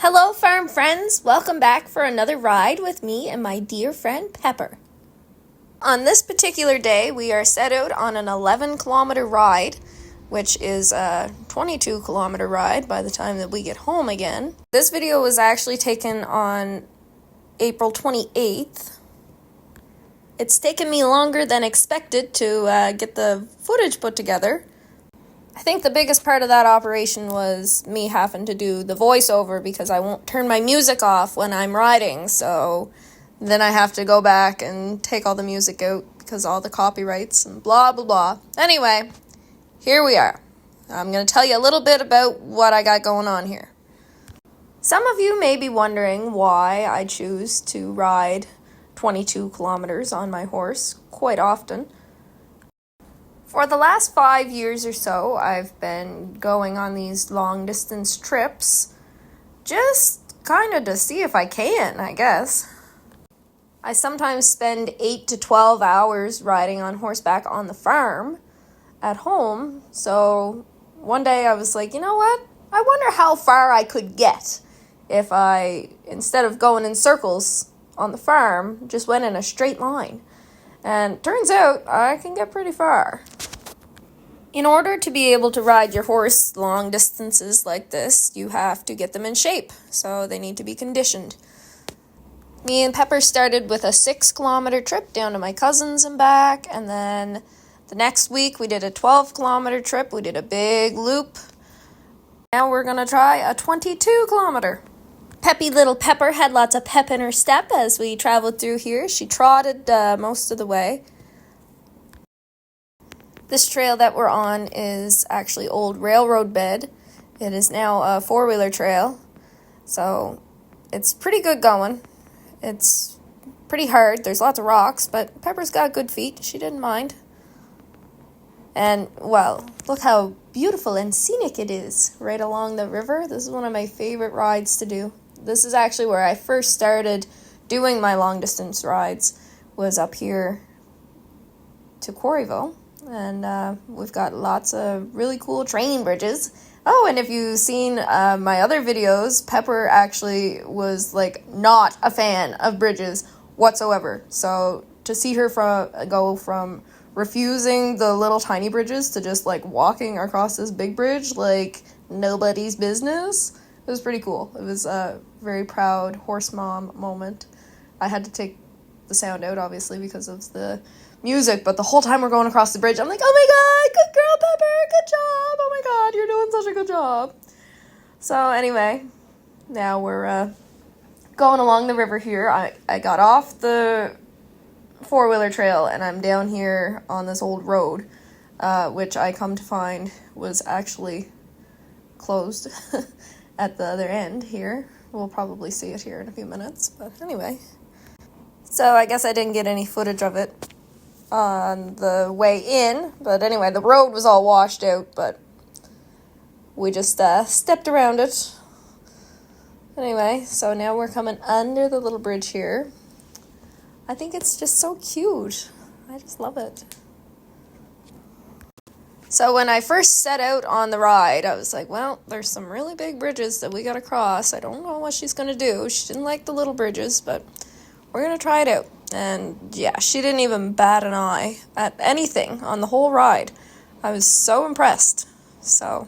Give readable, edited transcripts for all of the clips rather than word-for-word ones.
Hello, farm friends! Welcome back for another ride with me and my dear friend Pepper. On this particular day, we are set out on an 11-kilometer ride, which is a 22-kilometer ride by the time that we get home again. This video was actually taken on April 28th. It's taken me longer than expected to get the footage put together. I think the biggest part of that operation was me having to do the voiceover because I won't turn my music off when I'm riding, so then I have to go back and take all the music out because all the copyrights and blah blah blah. Anyway, here we are. I'm going to tell you a little bit about what I got going on here. Some of you may be wondering why I choose to ride 22 kilometers on my horse quite often. For the last 5 years or so, I've been going on these long-distance trips, just kind of to see if I can, I guess. I sometimes spend 8 to 12 hours riding on horseback on the farm at home, so one day I was like, you know what? I wonder how far I could get if I, instead of going in circles on the farm, just went in a straight line. And turns out I can get pretty far. In order to be able to ride your horse long distances like this, you have to get them in shape, so they need to be conditioned. Me and Pepper started with a 6-kilometer trip down to my cousin's and back, and then the next week we did a 12-kilometer trip. We did a big loop. Now we're going to try a 22-kilometer. Peppy little Pepper had lots of pep in her step as we traveled through here. She trotted most of the way. This trail that we're on is actually old railroad bed. It is now a 4-wheeler trail, so it's pretty good going. It's pretty hard. There's lots of rocks, but Pepper's got good feet. She didn't mind. And, well, look how beautiful and scenic it is right along the river. This is one of my favorite rides to do. This is actually where I first started doing my long-distance rides, was up here to Quarryville. And we've got lots of really cool training bridges. Oh, and if you've seen my other videos, Pepper actually was, not a fan of bridges whatsoever. So to see her go from refusing the little tiny bridges to just, walking across this big bridge like nobody's business, it was pretty cool. It was a very proud horse mom moment. I had to take the sound out, obviously, because of the music, but the whole time we're going across the bridge, I'm like, oh my god, good girl, Pepper, good job, oh my god, you're doing such a good job. So anyway, now we're going along the river here. I got off the 4-wheeler trail, and I'm down here on this old road, which I come to find was actually closed at the other end here. We'll probably see it here in a few minutes, but anyway. So I guess I didn't get any footage of it on the way in, but anyway, the road was all washed out, but we just stepped around it. Anyway, so now we're coming under the little bridge here. I think it's just so cute. I just love it. So when I first set out on the ride, I was like, well, there's some really big bridges that we gotta cross. I don't know what she's gonna do. She didn't like the little bridges, but we're gonna try it out. And yeah, she didn't even bat an eye at anything on the whole ride. I was so impressed. So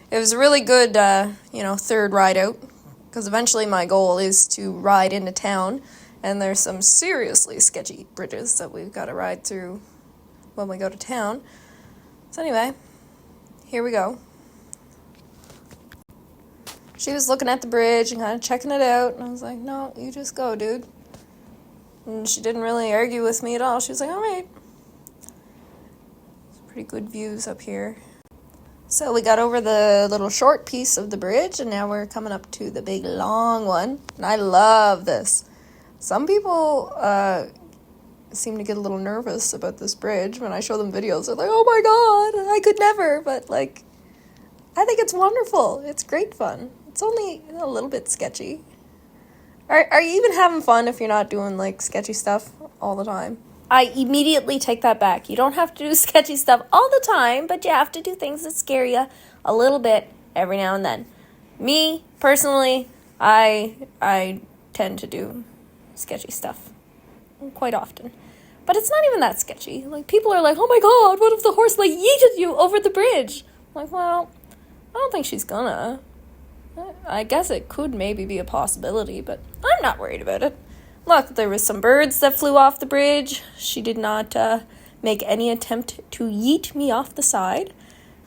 it was a really good, third ride out, because eventually my goal is to ride into town, and there's some seriously sketchy bridges that we've got to ride through when we go to town. So anyway, here we go. She was looking at the bridge and kind of checking it out, and I was like, no, you just go, dude. And she didn't really argue with me at all. She was like, all right. It's pretty good views up here. So we got over the little short piece of the bridge, and now we're coming up to the big long one. And I love this. Some people seem to get a little nervous about this bridge when I show them videos. They're like, oh my god, I could never. But, I think it's wonderful. It's great fun. It's only a little bit sketchy. Are you even having fun if you're not doing, sketchy stuff all the time? I immediately take that back. You don't have to do sketchy stuff all the time, but you have to do things that scare you a little bit every now and then. Me, personally, I tend to do sketchy stuff quite often. But it's not even that sketchy. Like, people are like, oh my god, what if the horse, like, yeeted you over the bridge? I'm like, well, I don't think she's gonna. I guess it could maybe be a possibility, but I'm not worried about it. Look, there was some birds that flew off the bridge. She did not make any attempt to yeet me off the side.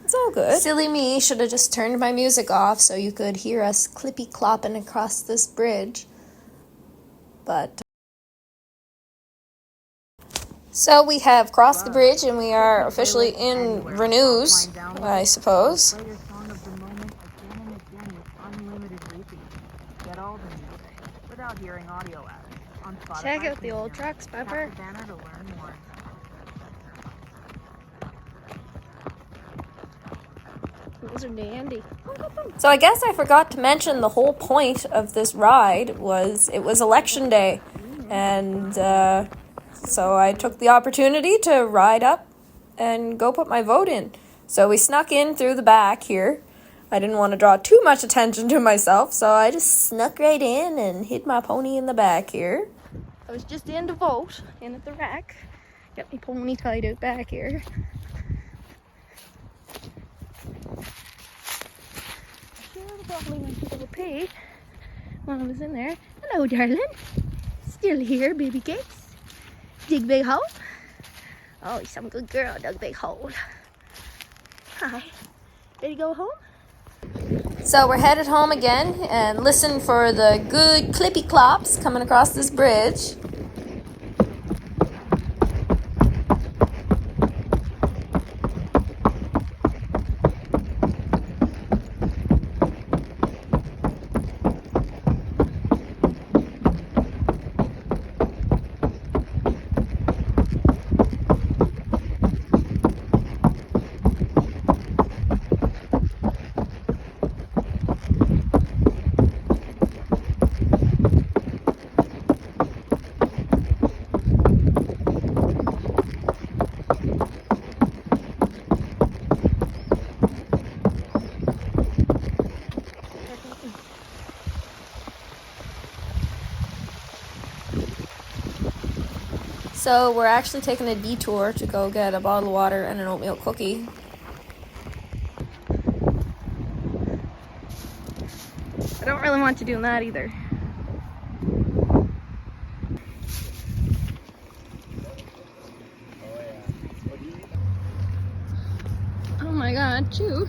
It's all good. Silly me, should have just turned my music off so you could hear us clippy-clopping across this bridge. But so we have crossed the bridge and we are officially in Renews, I suppose. Check out the old trucks, Pepper. Those are dandy. So I guess I forgot to mention the whole point of this ride was it was election day. And so I took the opportunity to ride up and go put my vote in. So we snuck in through the back here. I didn't want to draw too much attention to myself, so I just snuck right in and hid my pony in the back here. I was just in to vote, in at the rack. Got my pony tied out back here. Sure, I probably went to go pee while I was in there. Hello, darling. Still here, baby cakes. Dig big hole. Oh, you're some good girl, dug big hole. Hi. Ready to go home? So we're headed home again and listen for the good clippy clops coming across this bridge. So we're actually taking a detour to go get a bottle of water and an oatmeal cookie. I don't really want to do that either. Oh my god, chew.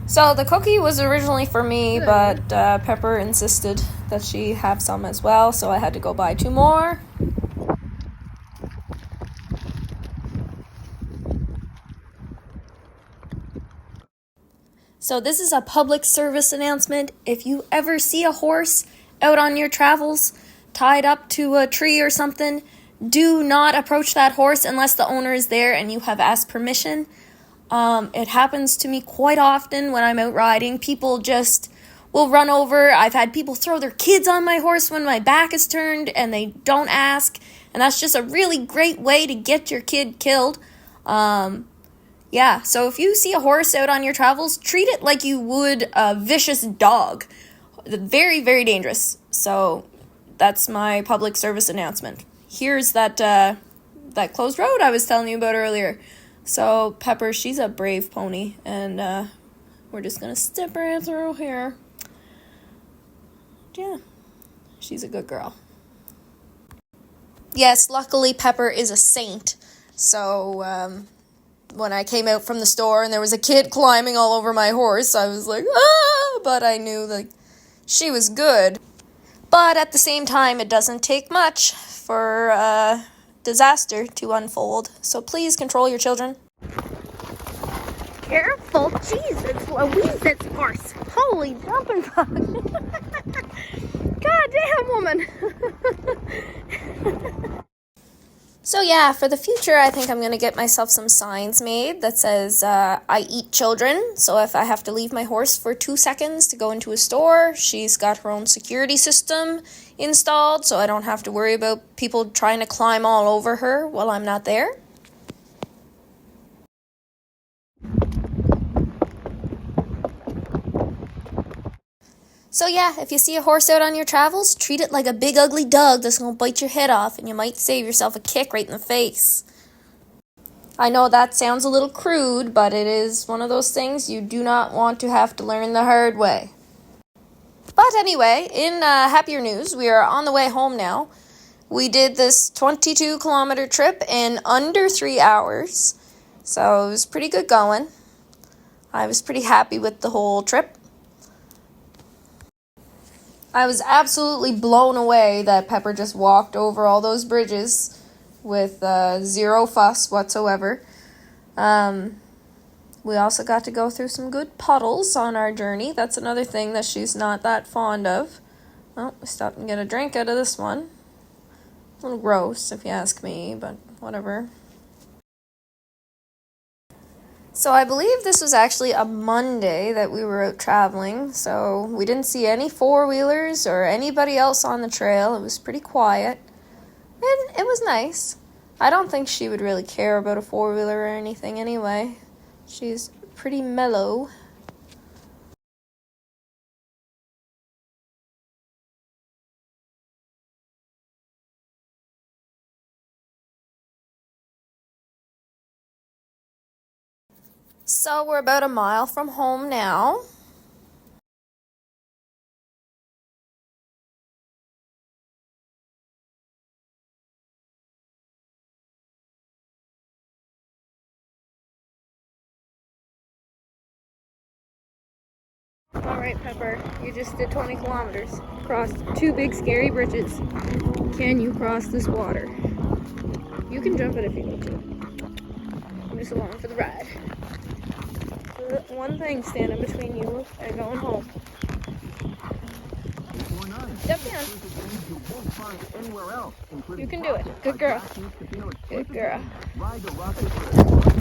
So the cookie was originally for me, but Pepper insisted that she have some as well, so I had to go buy 2 more. So this is a public service announcement. If you ever see a horse out on your travels, tied up to a tree or something, do not approach that horse unless the owner is there and you have asked permission. It happens to me quite often when I'm out riding. People just will run over. I've had people throw their kids on my horse when my back is turned and they don't ask. And that's just a really great way to get your kid killed. Yeah, so if you see a horse out on your travels, treat it like you would a vicious dog. Very, very dangerous. So that's my public service announcement. Here's that closed road I was telling you about earlier. So Pepper, she's a brave pony, and we're just gonna step right through here. Yeah, she's a good girl. Yes, luckily Pepper is a saint. So when I came out from the store and there was a kid climbing all over my horse, I was like, ah! But I knew that she was good. But at the same time, it doesn't take much for disaster to unfold. So please control your children. Careful, Jesus, Louise, that's horse. Holy jumping fuck. God damn, woman. So yeah, for the future, I think I'm going to get myself some signs made that says, I eat children. So if I have to leave my horse for 2 seconds to go into a store, she's got her own security system installed, so I don't have to worry about people trying to climb all over her while I'm not there. So yeah, if you see a horse out on your travels, treat it like a big ugly dog that's gonna bite your head off, and you might save yourself a kick right in the face. I know that sounds a little crude, but it is one of those things you do not want to have to learn the hard way. But anyway, in happier news, we are on the way home now. We did this 22-kilometer trip in under 3 hours, so it was pretty good going. I was pretty happy with the whole trip. I was absolutely blown away that Pepper just walked over all those bridges with zero fuss whatsoever. We also got to go through some good puddles on our journey. That's another thing that she's not that fond of. Well, we stopped and get a drink out of this one. A little gross, if you ask me, but whatever. So I believe this was actually a Monday that we were out traveling, so we didn't see any four-wheelers or anybody else on the trail. It was pretty quiet, and it was nice. I don't think she would really care about a four-wheeler or anything anyway. She's pretty mellow. So we're about a mile from home now. Alright, Pepper, you just did 20 kilometers. Crossed 2 big scary bridges. Can you cross this water? You can jump it if you need to. I'm just along for the ride. One thing standing between you and going home. Jump in. You can do it. Good girl. Good girl.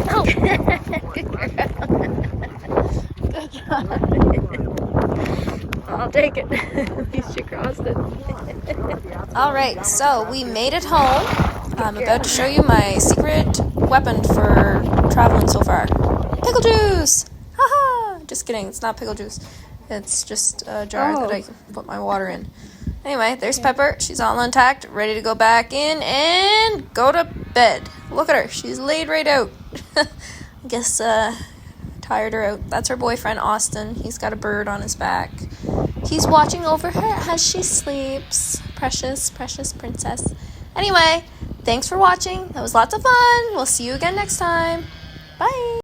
Oh. Good girl. Good job. I'll take it. At least you crossed it. Alright, so we made it home. I'm about to show you my secret weapon for traveling so far. Pickle juice! Haha! Just kidding, it's not pickle juice. It's just a jar that I can put my water in. Anyway, there's Pepper. She's all intact, ready to go back in and go to bed. Look at her. She's laid right out. I guess tired her out. That's her boyfriend, Austin. He's got a bird on his back. He's watching over her as she sleeps. Precious, precious princess. Anyway, thanks for watching. That was lots of fun. We'll see you again next time. Bye.